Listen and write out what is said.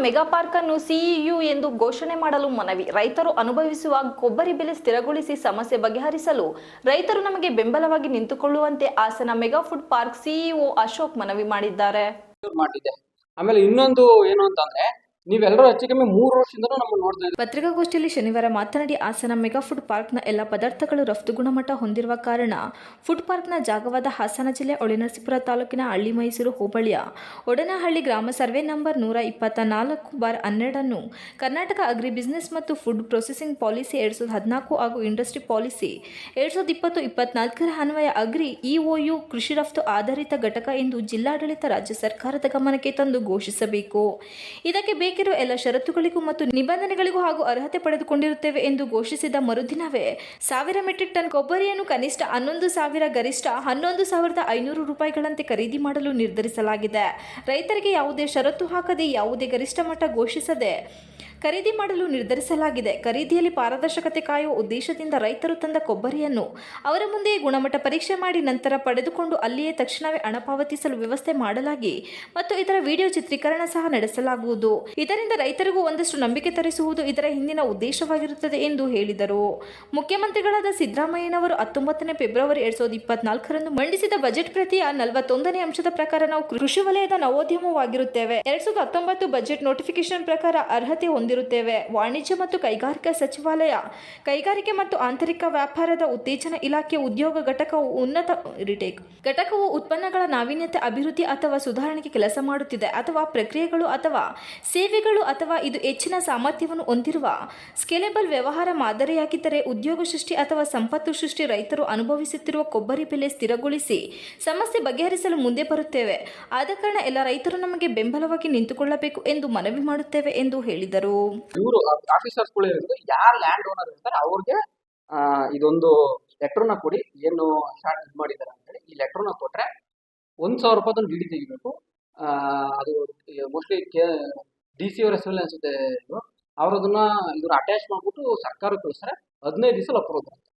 Mega park ಅನ್ನು ಸಿಇಯು ಎಂದು ಘೋಷಣೆ ಮಾಡಲು ಮನವಿ. ರೈತರು ಅನುಭವಿಸುವ ಕೊಬ್ಬರಿ ಬೆಲೆ ಸ್ಥಿರಗೊಳಿಸಿ ಸಮಸ್ಯೆ ಬಗೆಹರಿಸಲು ರೈತರು ನಮಗೆ ಬೆಂಬಲವಾಗಿ ನಿಂತುಕೊಳ್ಳುವಂತೆ Hassan mega food park CEO Ashok ಮನವಿ ಮಾಡಿದ್ದಾರೆ. ಆಮೇಲೆ ಇನ್ನೊಂದು ಏನು ಅಂತಂದ್ರೆ ನೀವೆಲ್ಲರೂ ಹೆಚ್ಚು ಕಮ್ಮಿ 3 ವರ್ಷದಿಂದ ನಮ್ಮನ್ನು ನೋಡ್ತಾ ಇದ್ದೀವಿ. ಪತ್ರಿಕಾಗೋಷ್ಠಿಯಲ್ಲಿ ಶನಿವಾರ ಮಾತನಾಡಿ, ಹಾಸನ ಮೆಗಾ ಫುಡ್ ಪಾರ್ಕ್ನ ಎಲ್ಲ ಪದಾರ್ಥಗಳು ರಫ್ತು ಗುಣಮಟ್ಟ ಹೊಂದಿರುವ ಕಾರಣ ಫುಡ್ ಪಾರ್ಕ್ನ ಜಾಗವಾದ ಹಾಸನ ಜಿಲ್ಲೆ ಹೊಳೆನರಸೀಪುರ ತಾಲೂಕಿನ ಹಳ್ಳಿ ಮೈಸೂರು ಹೋಬಳಿಯ ಒಡನಹಳ್ಳಿ ಗ್ರಾಮ ಸರ್ವೆ ನಂಬರ್ 124/12 ಅನ್ನು ಕರ್ನಾಟಕ ಅಗ್ರಿ ಬಿಸಿನೆಸ್ ಮತ್ತು ಫುಡ್ ಪ್ರೊಸೆಸಿಂಗ್ ಪಾಲಿಸಿ 2014 ಹಾಗೂ ಇಂಡಸ್ಟ್ರಿ ಪಾಲಿಸಿ 2020-24 ಅನ್ವಯ ಅಗ್ರಿ ಇಒಯು ಕೃಷಿ ರಫ್ತು ಆಧಾರಿತ ಘಟಕ ಎಂದು ಜಿಲ್ಲಾಡಳಿತ ರಾಜ್ಯ ಸರ್ಕಾರದ ಗಮನಕ್ಕೆ ತಂದು ಘೋಷಿಸಬೇಕು. ಇದಕ್ಕೆ ಬೇಕಿರುವ ಎಲ್ಲ ಷರತ್ತುಗಳಿಗೂ ಮತ್ತು ನಿಬಂಧನೆಗಳಿಗೂ ಹಾಗೂ ಅರ್ಹತೆ ಪಡೆದುಕೊಂಡಿರುತ್ತೇವೆ ಎಂದು ಘೋಷಿಸಿದ ಮರುದಿನವೇ 1000 ಮೆಟ್ರಿಕ್ ಟನ್ ಕೊಬ್ಬರಿಯನ್ನು ಕನಿಷ್ಠ 11,000 ಗರಿಷ್ಠ 11,500 ರೂಪಾಯಿಗಳಂತೆ ಖರೀದಿ ಮಾಡಲು ನಿರ್ಧರಿಸಲಾಗಿದೆ. ರೈತರಿಗೆ ಯಾವುದೇ ಷರತ್ತು ಹಾಕದೆ ಯಾವುದೇ ಗರಿಷ್ಠ ಮಟ್ಟ ಘೋಷಿಸದೆ ಖರೀದಿ ಮಾಡಲು ನಿರ್ಧರಿಸಲಾಗಿದೆ. ಖರೀದಿಯಲ್ಲಿ ಪಾರದರ್ಶಕತೆ ಕಾಯುವ ಉದ್ದೇಶದಿಂದ ರೈತರು ತಂದ ಕೊಬ್ಬರಿಯನ್ನು ಅವರ ಮುಂದೆಯೇ ಗುಣಮಟ್ಟ ಪರೀಕ್ಷೆ ಮಾಡಿ ನಂತರ ಪಡೆದುಕೊಂಡು ಅಲ್ಲಿಯೇ ತಕ್ಷಣವೇ ಹಣ ಪಾವತಿಸಲು ವ್ಯವಸ್ಥೆ ಮಾಡಲಾಗಿ ಮತ್ತು ಇದರ ವಿಡಿಯೋ ಚಿತ್ರೀಕರಣ ಸಹ ನಡೆಸಲಾಗುವುದು. ಇದರಿಂದ ರೈತರಿಗೂ ಒಂದಷ್ಟು ನಂಬಿಕೆ ತರಿಸುವುದು ಇದರ ಹಿಂದಿನ ಉದ್ದೇಶವಾಗಿರುತ್ತದೆ ಎಂದು ಹೇಳಿದರು. ಮುಖ್ಯಮಂತ್ರಿಗಳಾದ ಸಿದ್ದರಾಮಯ್ಯನವರು 19 ಫೆಬ್ರವರಿ 2024 ಮಂಡಿಸಿದ ಬಜೆಟ್ ಪ್ರತಿಯ 41ನೇ ಅಂಶದ ಪ್ರಕಾರ ನಾವು ಕೃಷಿ ವಲಯದ ನವೋದ್ಯಮವಾಗಿರುತ್ತೇವೆ. 2019 ಬಜೆಟ್ ನೋಟಿಫಿಕೇಶನ್ ಪ್ರಕಾರ ಅರ್ಹತೆ ಹೊಂದಿರುತ್ತೇವೆ. ವಾಣಿಜ್ಯ ಮತ್ತು ಕೈಗಾರಿಕಾ ಸಚಿವಾಲಯ ಕೈಗಾರಿಕೆ ಮತ್ತು ಆಂತರಿಕ ವ್ಯಾಪಾರದ ಉತ್ತೇಜನ ಇಲಾಖೆ ಉದ್ಯೋಗ ಘಟಕವು ಉತ್ಪನ್ನಗಳ ನಾವೀನ್ಯತೆ ಅಭಿವೃದ್ಧಿ ಅಥವಾ ಸುಧಾರಣೆಗೆ ಕೆಲಸ ಮಾಡುತ್ತಿದೆ ಅಥವಾ ಪ್ರಕ್ರಿಯೆಗಳು ಅಥವಾ ಸೇವೆಗಳು ಅಥವಾ ಇದು ಹೆಚ್ಚಿನ ಸಾಮರ್ಥ್ಯವನ್ನು ಹೊಂದಿರುವ ಸ್ಕೇಲೆಬಲ್ ವ್ಯವಹಾರ ಮಾದರಿಯಾಗಿದ್ದರೆ ಉದ್ಯೋಗ ಸೃಷ್ಟಿ ಅಥವಾ ಸಂಪತ್ತು ಸೃಷ್ಟಿ ರೈತರು ಅನುಭವಿಸುತ್ತಿರುವ ಕೊಬ್ಬರಿ ಬೆಲೆ ಸ್ಥಿರಗೊಳಿಸಿ ಸಮಸ್ಯೆ ಬಗೆಹರಿಸಲು ಮುಂದೆ ಬರುತ್ತೇವೆ. ಆದ ಕಾರಣ ಎಲ್ಲ ರೈತರು ನಮಗೆ ಬೆಂಬಲವಾಗಿ ನಿಂತುಕೊಳ್ಳಬೇಕು ಎಂದು ಮನವಿ ಮಾಡುತ್ತೇವೆ ಎಂದು ಹೇಳಿದರು. ಇವರು ಆಫೀಸರ್ಸ್ಗಳು ಯಾರು ಲ್ಯಾಂಡ್ ಓನರ್ ಇರ್ತಾರೆ ಅವ್ರಿಗೆ ಇದೊಂದು ಲೆಟರ್ನ ಕೊಡಿ, ಏನು ಶಾರ್ಟ್ ಇದು ಮಾಡಿದ್ದಾರೆ ಅಂತೇಳಿ ಈ ಲೆಟರ್ನ ಕೊಟ್ರೆ 1,000 ರೂಪಾಯಿ ಡಿಡಿ ತೆಗಿಬೇಕು. ಅದು ಮೋಸ್ಟ್ಲಿ DC ಅವರ ಹೆಸರಲ್ಲಿ ಅನ್ಸುತ್ತೆ. ಅವರು ಅದನ್ನ ಅಟ್ಯಾಚ್ ಮಾಡ್ಬಿಟ್ಟು ಸರ್ಕಾರಕ್ಕೆ ಕಳಿಸ್ತಾರೆ. 15 ದಿವಸ ಅಪ್ರೂವ್ ಬರುತ್ತೆ.